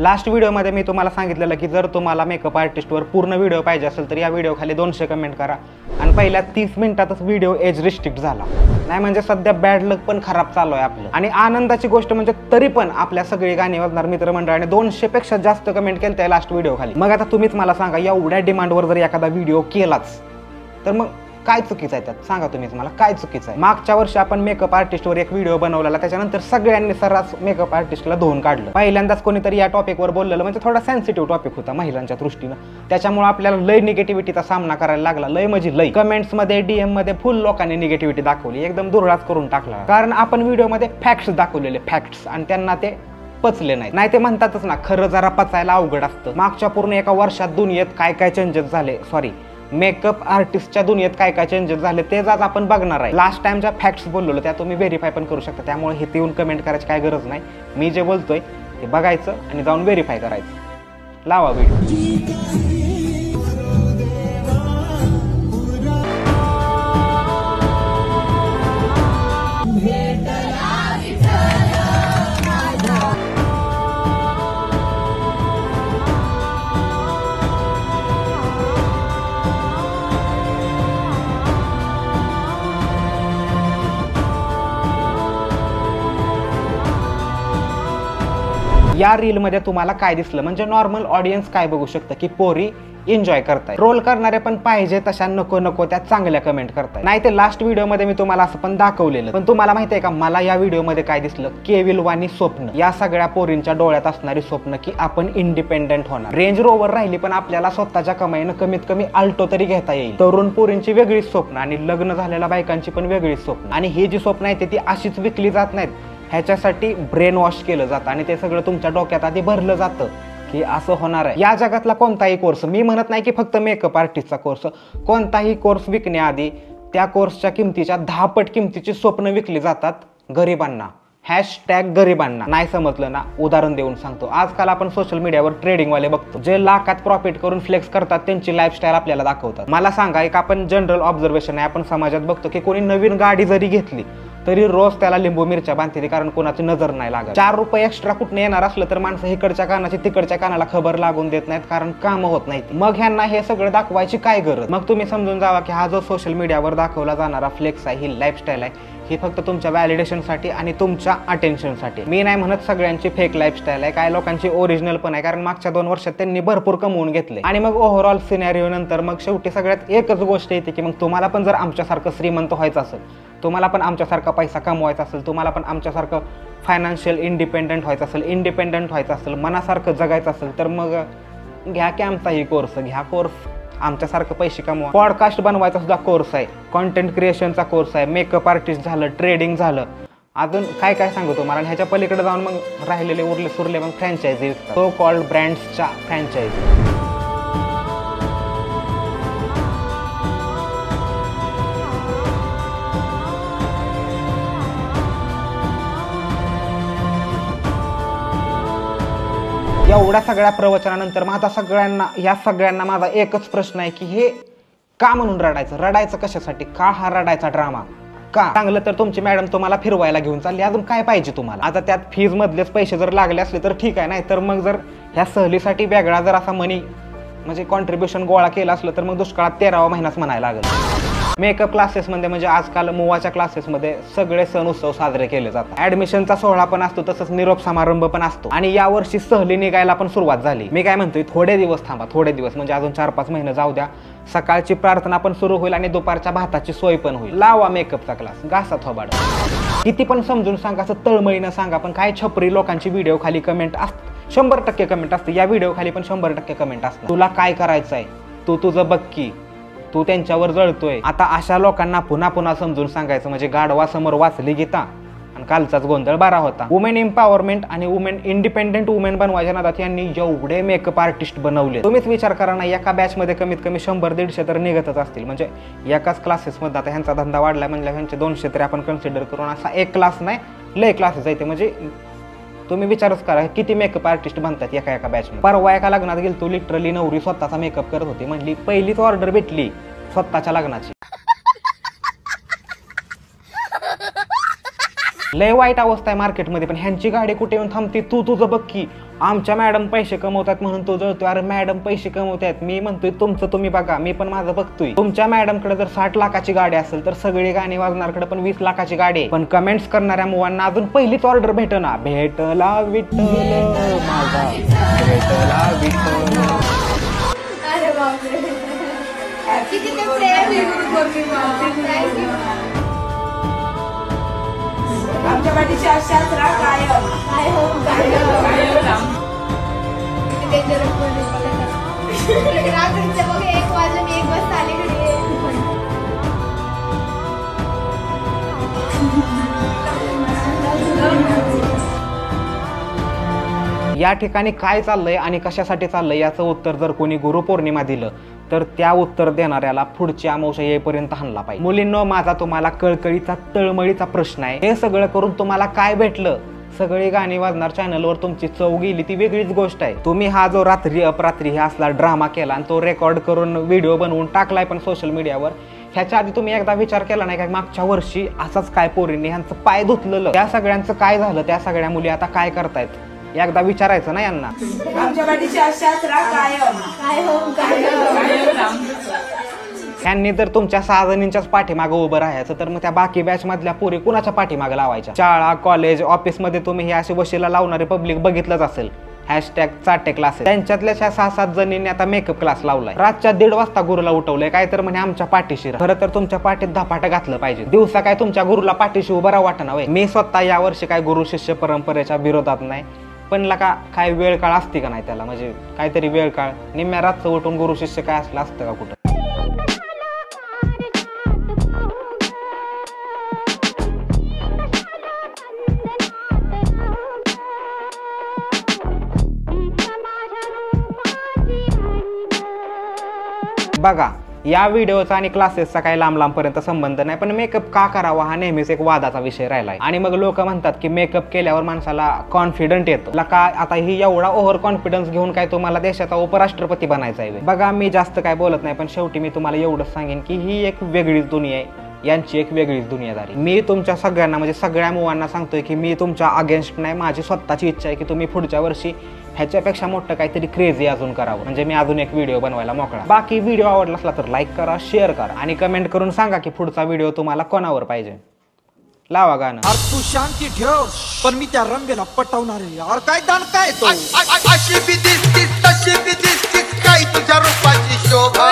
Last व्हिडिओमध्ये मी तुम्हाला सांगितलेलं की जर तुम्हाला मेकअप आर्टिस्टवर पूर्ण व्हिडिओ पाहिजे असेल तर या व्हिडिओ खाली 200 कमेंट करा आणि पहिल्या 30 मिनिटातच व्हिडिओ एज रिस्ट्रिक्ट झाला नाही म्हणजे सध्या बॅड लक पण खराब चालू आहे आपलं। आणि आनंदाची गोष्ट म्हणजे तरी पण आपल्या सगळी गाणी वाजणार मित्रमंडळाने 200 पेक्षा जास्त कमेंट केलते लास्ट व्हिडिओ खाली। मग आता तुम्हीच मला सांगा एवढ्या डिमांडवर जर एखादा व्हिडिओ केलाच तर मग काय चुकीचं आहे त्यात सांगा तुम्हीच मला काय चुकीचं आहे। मागच्या वर्षी आपण मेकअप आर्टिस्टवर एक व्हिडिओ बनवलेला त्याच्यानंतर सगळ्यांनी सर्रास मेकअप आर्टिस्टला धुवून काढलं। पहिल्यांदाच कोणीतरी या टॉपिकवर बोललेलं म्हणजे थोडा सेन्सिटिव्ह टॉपिक होता महिलांच्या दृष्टीनं त्याच्यामुळे आपल्याला लय निगेटिव्हिटीचा सामना करायला लागला लय म्हणजे लय। कमेंट्समध्ये डीएम मध्ये फुल लोकांनी निगेटिव्हिटी दाखवली एकदम दुर्राच करून टाकला कारण आपण व्हिडिओमध्ये फॅक्ट्स दाखवलेले फॅक्ट्स आणि त्यांना ते पचले नाही ते म्हणतातच ना खरं जरा पचायला अवघड असतं। मागच्या पूर्ण एका वर्षात दुनियेत काय काय चेंजेस झाले सॉरी मेकअप आर्टिस्टच्या दुनियेत काय काय चेंजेस झाले तेच आज आपण बघणार आहे। लास्ट टाइमच्या फॅक्ट्स बोललो त्या तुम्ही व्हेरीफाय पण करू शकता त्यामुळे हे येऊन कमेंट करायची काय गरज नाही। मी जे बोलतोय ते बघायचं आणि जाऊन व्हेरीफाय करायचं। लावा व्हिडिओ। या रील मध्ये तुम्हाला काय दिसलं म्हणजे नॉर्मल ऑडियन्स काय बघू शकतं की पोरी एन्जॉय करताय ट्रोल करणारे पण पाहिजे तशा नको नको त्या चांगल्या कमेंट करताय। नाही ते लास्ट व्हिडिओ मध्ये मी तुम्हाला असं पण दाखवलेलं पण तुम्हाला माहिती आहे का मला या व्हिडिओ मध्ये काय दिसलं केविलवाणी स्वप्न या सगळ्या पोरींच्या डोळ्यात असणारी स्वप्न की आपण इंडिपेंडेंट होणार रेंज रोवर राहिली पण आपल्याला स्वतःच्या कमाईनं कमीत कमी अल्टो तरी घेता येईल। तरुण पोरींची वेगळीच स्वप्न आणि लग्न झालेल्या बायकांची पण वेगळीच स्वप्न आणि ही जी स्वप्न आहे ती अशीच विकली जात नाहीत ह्याच्यासाठी ब्रेन वॉश केलं जातं आणि ते सगळं तुमच्या डोक्यात आधी भरलं जातं की असं होणार आहे। या जगातला कोणताही कोर्स मी म्हणत नाही की फक्त मेकअप आर्टिस्टचा कोर्स कोणताही कोर्स विकण्याआधी त्या कोर्सच्या किमतीच्या 10 पट किमतीची स्वप्न विकली जातात गरिबांना #गरिबांना। नाही समजलं ना उदाहरण देऊन सांगतो। आजकाल आपण सोशल मीडियावर ट्रेडिंगवाले बघतो जे लाखात प्रॉफिट करून फ्लेक्स करतात त्यांची लाईफस्टाईल आपल्याला दाखवतात। मला सांगा एक आपण जनरल ऑब्झर्वेशन आहे आपण समाजात बघतो की कोणी नवीन गाडी जरी घेतली तरी रोज त्याला लिंबू मिरच्या बांधते कारण कोणाची नजर नाही लागत। 4 रुपये एक्स्ट्रा कुठं येणार असलं तर माणसं इकडच्या कानाची तिकडच्या कानाला खबर लागून देत नाहीत कारण काम होत नाहीत। मग ह्यांना हे सगळं दाखवायची काय गरज। मग तुम्ही समजून जावा की हा जो सोशल मीडियावर दाखवला जाणारा फ्लेक्स आहे ही लाईफस्टाईल आहे ही फक्त तुमच्या व्हॅलिडेशनसाठी आणि तुमच्या अटेन्शनसाठी। मी नाही म्हणत सगळ्यांची फेक लाईफस्टाईल आहे काय लोकांची ओरिजिनल पण आहे कारण मागच्या 2 वर्षात त्यांनी भरपूर कमवून घेतले आणि मग ओव्हरऑल सिनेरिओ नंतर मग शेवटी सगळ्यात एकच गोष्ट येते की मग तुम्हाला पण जर आमच्यासारखं श्रीमंत व्हायचं असेल तुम्हाला पण आमच्यासारखा पैसा कमवायचा असेल तुम्हाला पण आमच्यासारखं फायनान्शियल इंडिपेंडंट व्हायचं असेल मनासारखं जगायचं असेल तर मग घ्या की आमचाही कोर्स घ्या कोर्स आमच्यासारखं पैसे कमवा। पॉडकास्ट बनवायचा सुद्धा कोर्स आहे कॉन्टेंट क्रिएशनचा कोर्स आहे मेकअप आर्टिस्ट झालं ट्रेडिंग झालं अजून काय काय सांगू तुम्हाला आणि ह्याच्या पलीकडे जाऊन मग राहिलेले उरले सुरले मग फ्रँचायझी सो कॉल्ड ब्रँड्सच्या फ्रँचायझी। एवढ्या सगळ्या प्रवचनानंतर माझा सगळ्यांना माझा एकच प्रश्न आहे की हे का म्हणून रडायचं कशासाठी का हा रडायचा ड्रामा का। चांगलं तर तुमची मॅडम तुम्हाला फिरवायला घेऊन चालली अजून काय पाहिजे तुम्हाला। आता त्यात फीज मधलेच पैसे जर लागले असले तर ठीक आहे नाही तर मग जर ह्या सहलीसाठी वेगळा जर असा मनी म्हणजे कॉन्ट्रीब्युशन गोळा केलं असलं तर मग दुष्काळात 13वा महिनाच म्हणायला लागेल। मेकअप क्लासेसमध्ये म्हणजे आजकाल मुवाच्या क्लासेसमध्ये सगळे सण उत्सव साजरे केले जातात। ऍडमिशनचा सोहळा पण असतो तसंच निरोप समारंभ पण असतो आणि यावर्षी सहली निघायला पण सुरुवात झाली। मी काय म्हणतोय थोडे दिवस थांबा थोडे दिवस म्हणजे अजून 4-5 महिने जाऊ द्या सकाळची प्रार्थना पण सुरू होईल आणि दुपारच्या भाताची सोय पण होईल। लावा मेकअपचा क्लास घासा थोबाड किती पण समजून सांगा असं तळमळीनं सांगा पण काय छपरी लोकांची व्हिडिओ खाली कमेंट असतात 100% कमेंट असते या व्हिडिओ खाली पण 100% कमेंट असतात तुला काय करायचंय तू तुझं बघ की तू त्यांच्यावर जळतोय। आता अशा लोकांना पुन्हा पुन्हा समजून सांगायचं म्हणजे गाढवा समोर वाचली गीता आणि कालचाच गोंधळ बारा होता। वुमेन एम्पॉवरमेंट आणि वुमेन इंडिपेंडेंट वुमेन बनवायच्या नादात यांनी एवढे मेकअप आर्टिस्ट बनवले तुम्हीच विचार करा ना एका बॅच मध्ये कमीत कमी 100-150 तर निघतच असतील म्हणजे एकाच क्लासेसमध्ये आता ह्यांचा धंदा वाढलाय म्हणजे ह्यांचे 200 तरी आपण कन्सिडर करून असा एक क्लास नाही लय क्लासेस आहेत म्हणजे तुम्ही विचारच करा किती मेकअप आर्टिस्ट बनतात एका बॅचमध्ये। परवा एका लग्नात गेलतो लिटरली नवरी स्वतःचा मेकअप करत होती म्हणली पहिलीच ऑर्डर भेटली स्वतःच्या लग्नाची। लय वाईट अवस्था आहे मार्केटमध्ये. पण ह्यांची गाडी कुठे येऊन थांबते? तू तुझं बघ की. आमच्या मॅडम पैसे कमवतात म्हणून तो जळतोय. अरे मॅडम पैसे कमवतात, मी म्हणतोय तुमचं तुम्ही बघा, मी पण माझं बघतोय. तुमच्या मॅडमकडे जर 60 लाखाची गाडी असेल तर सगळी गाणी वाजणारकडे पण 20 लाखाची गाडी आहे. पण कमेंट्स करणाऱ्या मुवांना अजून पहिलीच ऑर्डर भेटना. भेटला विठ्ठल माझा, भेटला विठ्ठल. अरे बापरे, किती ते प्रेम आहे. आमच्या पाठीची आशाच राहा कायम. काय हो रात्रीचे बघ 1 वाजले, 1 वाजता आले घरी. या ठिकाणी काय चाललंय आणि कशासाठी चाललंय याचं उत्तर जर कोणी गुरुपौर्णिमा दिलं तर त्या उत्तर देणाऱ्याला पुढची अमावस्या येईपर्यंत हाणला पाहिजे. मुलींनो, माझा तुम्हाला कळकळीचा तळमळीचा प्रश्न आहे. हे सगळं करून तुम्हाला काय भेटलं? सगळी गाणी वाजणार चॅनलवर तुमची चव गेली ती वेगळीच गोष्ट आहे. तुम्ही हा जो रात्री अपरात्री हे असला ड्रामा केला आणि तो रेकॉर्ड करून व्हिडिओ बनवून टाकलाय पण सोशल मीडियावर, ह्याच्या आधी तुम्ही एकदा विचार केला नाही का मागच्या वर्षी असाच काय पोरींनी ह्यांचं पाय धुतलेलं? त्या सगळ्यांचं काय झालं? त्या सगळ्या मुली आता काय करतायत? एकदा विचारायचं ना यांना. आमच्या पाठीची आशाच राहा कायम. काय हो ह्यांनी जर तुमच्या 6 जणींच्याच पाठीमागं उभं राहायचं तर मग त्या बाकी बॅच मधल्या पोरी कुणाच्या पाठीमागं लावायच्या? शाळा कॉलेज ऑफिसमध्ये तुम्ही हे अशी वशीला लावणारे पब्लिक बघितलंच असेल. Hashtag Chate classes. त्यांच्यातल्या 6-7 जणींनी आता मेकअप क्लास लावलाय. रातच्या 1:30 वाजता गुरुला उठवलंय. काय तर म्हणे आमच्या पाठीशी. खरं तर तुमच्या पाठीत धपाटा घातलं पाहिजे. दिवसा काय तुमच्या गुरुला पाठीशी उभं राहा वाटणं वय. मी स्वतः यावर्षी काय गुरु शिष्य परंपरेच्या विरोधात नाही, पण लका काय वेळ काळ असते का नाही त्याला? म्हणजे काहीतरी वेळ काळ निम्म्या रातचं उठून गुरु शिष्य काय असलं असतं का कुठं? बघा, या व्हिडिओचा आणि क्लासेसचा काही लांब पर्यंत संबंध नाही, पण मेकअप का करावा हा नेहमीच एक वादाचा विषय राहिलाय. आणि मग लोक म्हणतात की मेकअप केल्यावर माणसाला कॉन्फिडंट येतो. का आता ही एवढा ओव्हर कॉन्फिडन्स घेऊन काय तुम्हाला देशाचा उपराष्ट्रपती बनायचा आहे? बघा, मी जास्त काय बोलत नाही, पण शेवटी मी तुम्हाला एवढंच सांगेन की ही एक वेगळीच दुनिया आहे. यांची एक वेगळीच दुनियादारी. मी तुमच्या सगळ्यांना म्हणजे सगळ्या मुलांना सांगतोय की मी तुमच्या अगेन्स्ट नाही. माझी स्वतःची इच्छा आहे की तुम्ही पुढच्या वर्षी ह्याच्यापेक्षा मोठं काहीतरी क्रेझी अजून करावं, म्हणजे मी अजून एक व्हिडिओ बनवायला मोकळा. बाकी व्हिडिओ आवडला असला तर लाईक करा, शेअर करा आणि कमेंट करून सांगा की पुढचा व्हिडिओ तुम्हाला कोणावर पाहिजे. लावा गाणं. तू शांती ठेव, पण मी त्या रंगेला पटवणार आहे यार. काय दान काय तो अशी बी दिसतीस तशी बी दिसतीस, काही तुझ्या रूपाची शोभा.